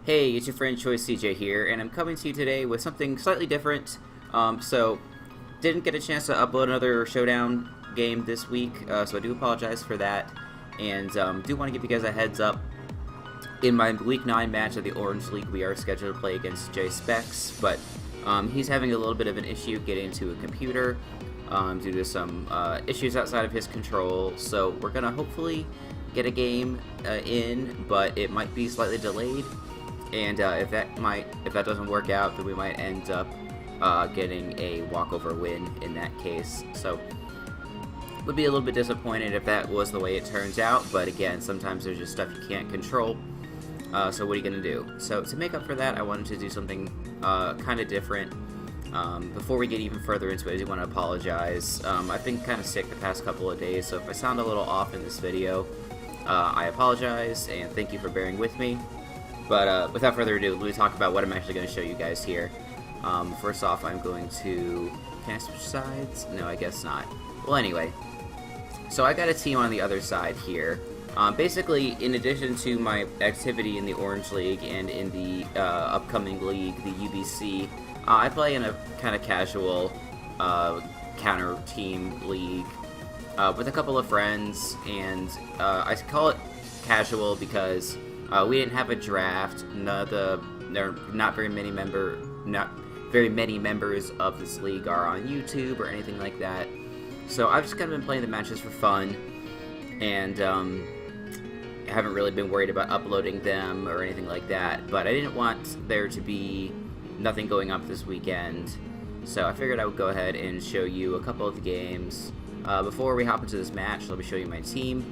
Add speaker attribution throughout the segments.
Speaker 1: Hey, it's your friend Choice CJ here, and I'm coming to you today with something slightly different. Didn't get a chance to upload another Showdown game this week, so I do apologize for that. And do want to give you guys a heads up. In my Week 9 match of the Orange League, we are scheduled to play against Jay Specs, but he's having a little bit of an issue getting to a computer due to some issues outside of his control. So we're gonna hopefully get a game in, but it might be slightly delayed. And if that doesn't work out, then we might end up getting a walkover win in that case. So would be a little bit disappointed if that was the way it turns out. But again, sometimes there's just stuff you can't control. So what are you gonna do? So to make up for that, I wanted to do something kind of different. Before we get even further into it, I do want to apologize. I've been kind of sick the past couple of days, so if I sound a little off in this video, I apologize and thank you for bearing with me. But without further ado, let me talk about what I'm actually going to show you guys here. First off, I'm going to... Can I switch sides? No, I guess not. Well, anyway. So I got a team on the other side here. Basically, in addition to my activity in the Orange League and in the upcoming league, the UBC, I play in a kind of casual counter team league with a couple of friends, and I call it casual because we didn't have a draft. There are not very many members of this league are on YouTube or anything like that. So I've just kind of been playing the matches for fun, and I haven't really been worried about uploading them or anything like that. But I didn't want there to be nothing going up this weekend, so I figured I would go ahead and show you a couple of the games. Before we hop into this match, let me show you my team.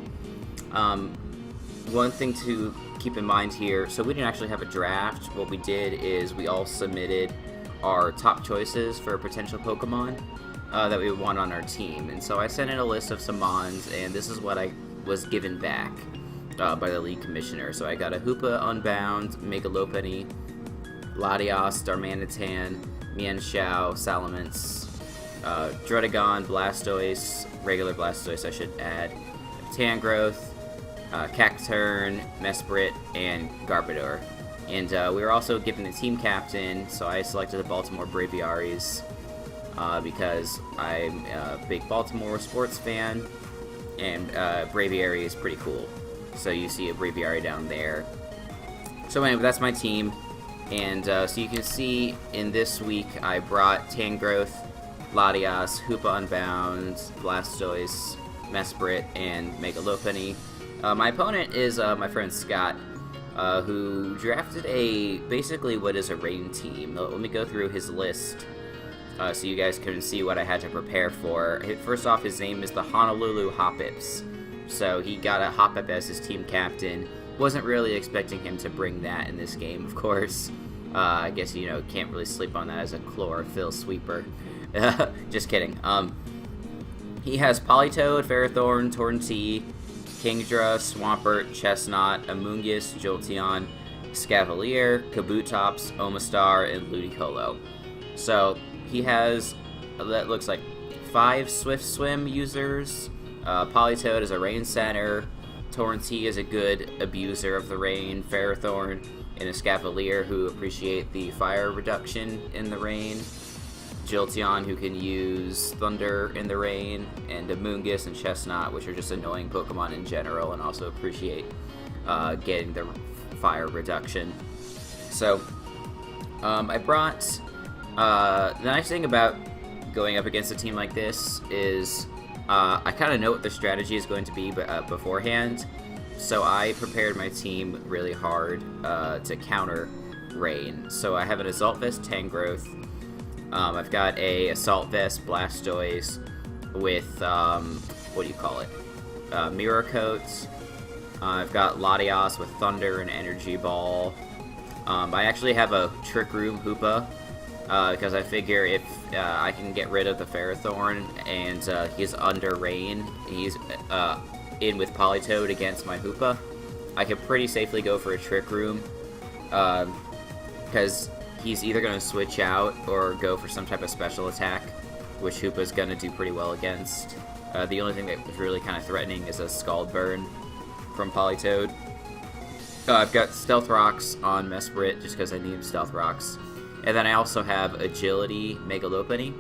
Speaker 1: One thing to keep in mind here, so we didn't actually have a draft. What we did is we all submitted our top choices for potential Pokemon that we would want on our team. And so I sent in a list of some Mons, and this is what I was given back by the league commissioner. So I got a Hoopa Unbound, Megalopenny, Latias, Darmanitan, Mienshao, Salamence, Druddigon, Blastoise, regular Blastoise I should add, Tangrowth, Cacturne, Mesprit, and Garbodor. And we were also given the team captain, so I selected the Baltimore Braviaries because I'm a big Baltimore sports fan, and Braviary is pretty cool. So you see a Braviary down there. So anyway, that's my team. And so you can see in this week I brought Tangrowth, Latias, Hoopa Unbound, Blastoise, Mesprit, and Megalopenny. My opponent is my friend Scott, who drafted basically what is a rain team. Let me go through his list so you guys can see what I had to prepare for. First off, his name is the Honolulu Hoppips. So he got a Hoppip as his team captain. Wasn't really expecting him to bring that in this game, of course. I guess, can't really sleep on that as a chlorophyll sweeper. Just kidding. He has Politoed, Ferrothorn, Torntea, Kingdra, Swampert, Chestnut, Amoonguss, Jolteon, Scavalier, Kabutops, Omastar, and Ludicolo. So he has, that looks like 5 Swift Swim users. Politoed is a Rain Center. Torntea is a good abuser of the rain. Ferrothorn and a Scavalier who appreciate the fire reduction in the rain. Jolteon, who can use Thunder in the rain, and Amoonguss and Chestnut, which are just annoying Pokemon in general and also appreciate getting the fire reduction. So, I brought... the nice thing about going up against a team like this is I kind of know what the strategy is going to be beforehand, so I prepared my team really hard to counter rain. So I have an Assault Vest Tangrowth. I've got a Assault Vest Blastoise with, Mirror Coats. I've got Latias with Thunder and Energy Ball. I actually have a Trick Room Hoopa, because I figure if I can get rid of the Ferrothorn and he's under rain, he's in with Politoed against my Hoopa, I can pretty safely go for a Trick Room, because he's either going to switch out or go for some type of special attack, which Hoopa's going to do pretty well against. The only thing that was really kind of threatening is a Scald Burn from Politoed. I've got Stealth Rocks on Mesprit just because I need Stealth Rocks. And then I also have Agility Megalopony.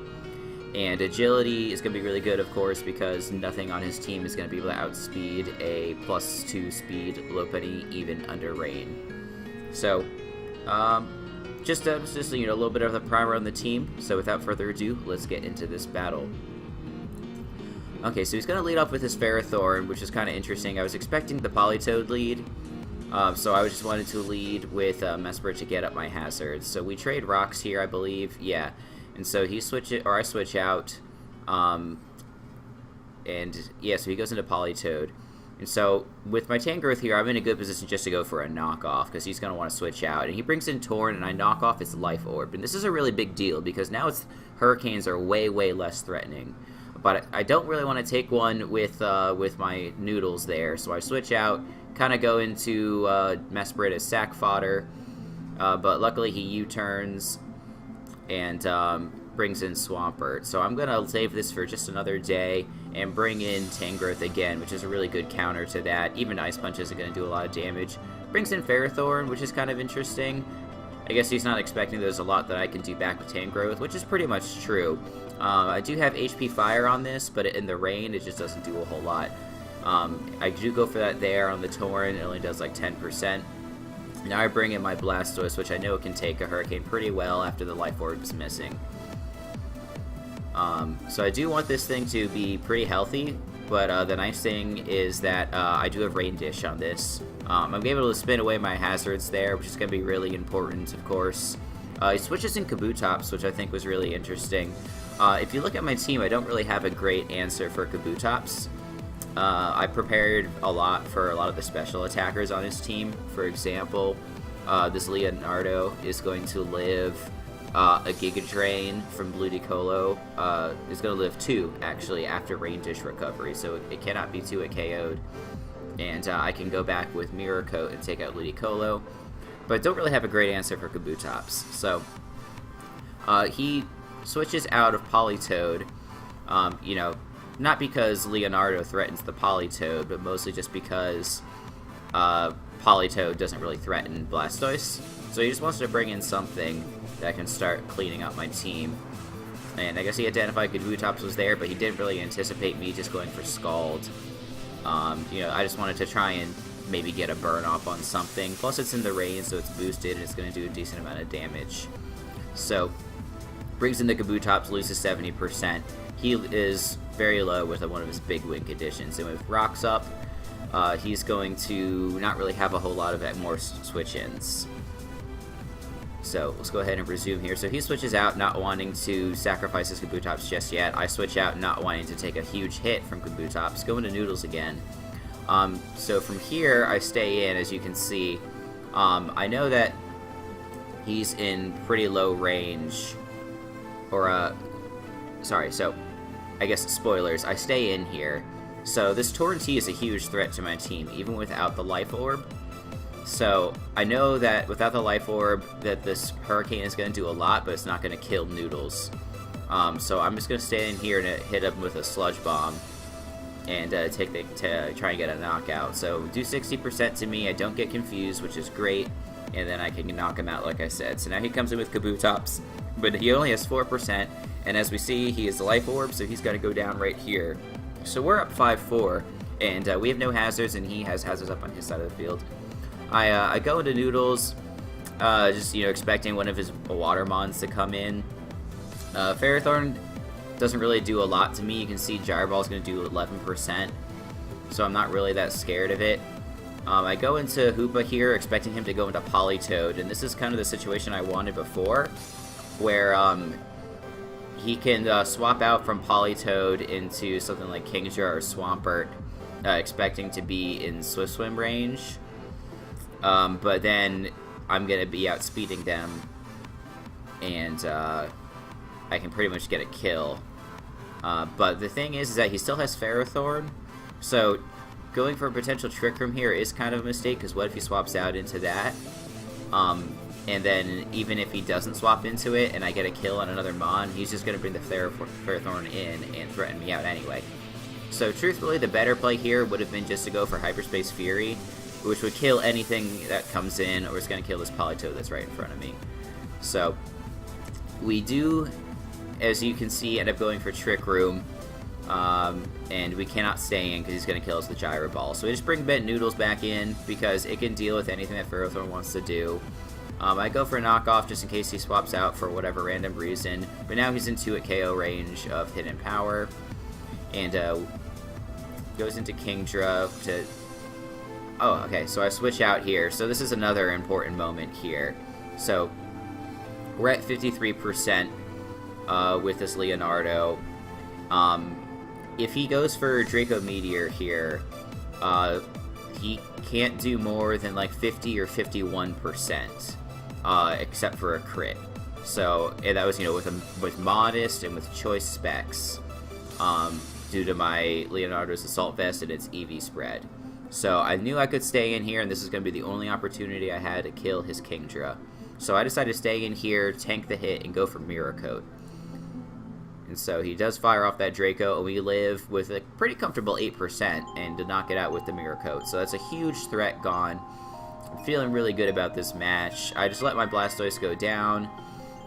Speaker 1: And Agility is going to be really good, of course, because nothing on his team is going to be able to outspeed a +2 speed Lopunny even under rain. So, just a little bit of the primer on the team. So without further ado, let's get into this battle. Okay, so he's going to lead off with his Ferrothorn, which is kind of interesting. I was expecting the Politoed lead. So I just wanted to lead with Mesprit to get up my hazards. So we trade rocks here, I believe. Yeah. And so I switch out. And yeah, so he goes into Politoed. And so with my Tangrowth here, I'm in a good position just to go for a knockoff because he's going to want to switch out. And he brings in Torn, and I knock off his Life Orb. And this is a really big deal because now Hurricanes are way, way less threatening. But I don't really want to take one with my Noodles there. So I switch out. Kind of go into Mesprit as sack fodder, but luckily he U-turns and brings in Swampert. So I'm going to save this for just another day and bring in Tangrowth again, which is a really good counter to that. Even Ice Punch isn't going to do a lot of damage. Brings in Ferrothorn, which is kind of interesting. I guess he's not expecting there's a lot that I can do back with Tangrowth, which is pretty much true. I do have HP Fire on this, but in the rain it just doesn't do a whole lot. I do go for that there on the Torn. It only does like 10%. Now I bring in my Blastoise, which I know can take a Hurricane pretty well after the Life Orb is missing. So I do want this thing to be pretty healthy, but the nice thing is that I do have Rain Dish on this. I'm able to spin away my hazards there, which is going to be really important, of course. He switches in Kabutops, which I think was really interesting. If you look at my team, I don't really have a great answer for Kabutops. I prepared a lot for a lot of the special attackers on his team. For example, this Leonardo is going to live a Giga Drain from Blue Decolo. Is going to live 2, actually, after Rain Dish recovery, so it cannot be 2 KO'd. And I can go back with Mirror Coat and take out Ludicolo. But I don't really have a great answer for Kabutops. So, he switches out of Politoed, not because Leonardo threatens the Politoed, but mostly just because Politoed doesn't really threaten Blastoise. So he just wants to bring in something that can start cleaning up my team. And I guess he identified Kabutops was there, but he didn't really anticipate me just going for Scald. I just wanted to try and maybe get a burn off on something. Plus it's in the rain, so it's boosted, and it's going to do a decent amount of damage. So, brings in the Kabutops, loses 70%. He is very low with one of his big win conditions, and with Rocks up, he's going to not really have a whole lot of more switch-ins. So let's go ahead and resume here. So he switches out, not wanting to sacrifice his Kabutops just yet. I switch out, not wanting to take a huge hit from Kabutops. Go into Noodles again. So from here, I stay in, as you can see. I know that he's in pretty low range, so I guess spoilers, I stay in here. So this Torrentee is a huge threat to my team, even without the Life Orb. So I know that without the Life Orb, that this Hurricane is going to do a lot, but it's not going to kill Noodles. So I'm just going to stay in here and hit him with a Sludge Bomb and try and get a knockout. So do 60% to me, I don't get confused, which is great, and then I can knock him out like I said. So now he comes in with Kabutops, but he only has 4%, and as we see, he has the Life Orb, so he's got to go down right here. So we're up 5-4, and we have no hazards, and he has hazards up on his side of the field. I go into Noodles, just expecting one of his Water Mons to come in. Ferrothorn doesn't really do a lot to me. You can see Gyro Ball is going to do 11%, so I'm not really that scared of it. I go into Hoopa here, expecting him to go into Politoed, and this is kind of the situation I wanted before, where he can swap out from Politoed into something like Kingdra or Swampert, expecting to be in Swift Swim range. But then I'm going to be outspeeding them, and I can pretty much get a kill. But the thing is that he still has Ferrothorn, so going for a potential Trick Room here is kind of a mistake, because what if he swaps out into that? And then even if he doesn't swap into it and I get a kill on another Mon, he's just going to bring the Ferrothorn in and threaten me out anyway. So truthfully, the better play here would have been just to go for Hyperspace Fury which would kill anything that comes in, or it's going to kill this Politoed that's right in front of me. So we do, as you can see, end up going for Trick Room, and we cannot stay in because he's going to kill us with Gyro Ball. So we just bring Bent Noodles back in because it can deal with anything that Ferrothorn wants to do. I go for a knockoff just in case he swaps out for whatever random reason, but now he's into a KO range of Hidden Power, and goes into Kingdra to... Oh, okay, so I switch out here. So this is another important moment here. So we're at 53% with this Leonardo. If he goes for Draco Meteor here, he can't do more than like 50 or 51%, except for a crit. So and that was, you know, with Modest and with Choice Specs, due to my Leonardo's Assault Vest and its EV spread. So I knew I could stay in here, and this is going to be the only opportunity I had to kill his Kingdra. So I decided to stay in here, tank the hit, and go for Mirror Coat. And so he does fire off that Draco, and we live with a pretty comfortable 8% and to knock it out with the Mirror Coat. So that's a huge threat gone. I'm feeling really good about this match. I just let my Blastoise go down.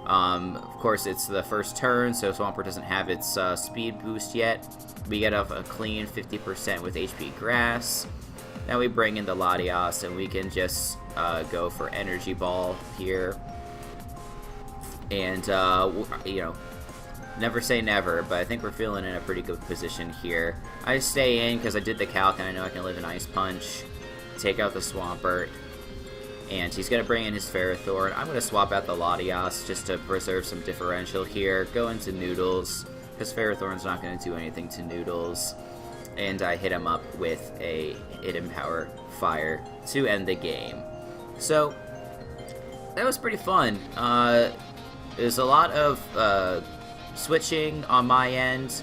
Speaker 1: Of course, it's the first turn, so Swampert doesn't have its speed boost yet. We get off a clean 50% with HP Grass. Now we bring in the Latias, and we can just go for Energy Ball here. And, you know, never say never, but I think we're feeling in a pretty good position here. I stay in because I did the calc, and I know I can live an Ice Punch, take out the Swampert, and he's going to bring in his Ferrothorn. I'm going to swap out the Latias just to preserve some differential here, go into Noodles, because Ferrothorn's not going to do anything to Noodles. And I hit him up with a Hidden Power Fire to end the game. So, that was pretty fun. There's a lot of switching on my end,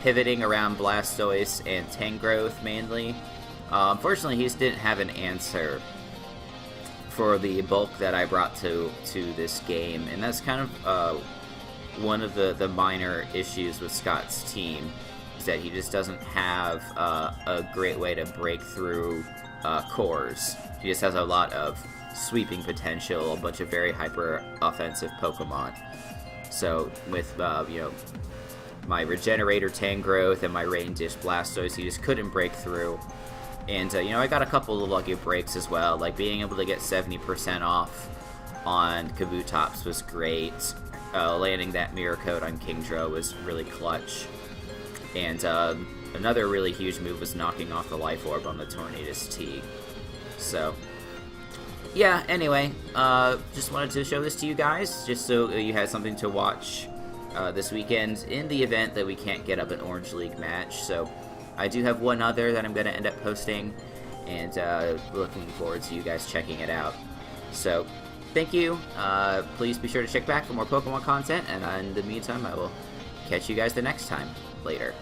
Speaker 1: pivoting around Blastoise and Tangrowth mainly. Unfortunately, he just didn't have an answer for the bulk that I brought to this game, and that's kind of one of the minor issues with Scott's team, is that he just doesn't have a great way to break through cores. He just has a lot of sweeping potential, a bunch of very hyper offensive Pokemon. So with you know, my Regenerator Tangrowth and my Rain Dish Blastoise, he just couldn't break through. And you know, I got a couple of lucky breaks as well, like being able to get 70% off on Kabutops was great. Landing that Mirror Coat on Kingdra was really clutch. And another really huge move was knocking off the Life Orb on the Tornadus T. So, yeah, anyway, just wanted to show this to you guys, just so you had something to watch this weekend in the event that we can't get up an Orange League match. So, I do have one other that I'm going to end up posting, and looking forward to you guys checking it out. So, thank you. Please be sure to check back for more Pokemon content, and in the meantime, I will catch you guys the next time. Later.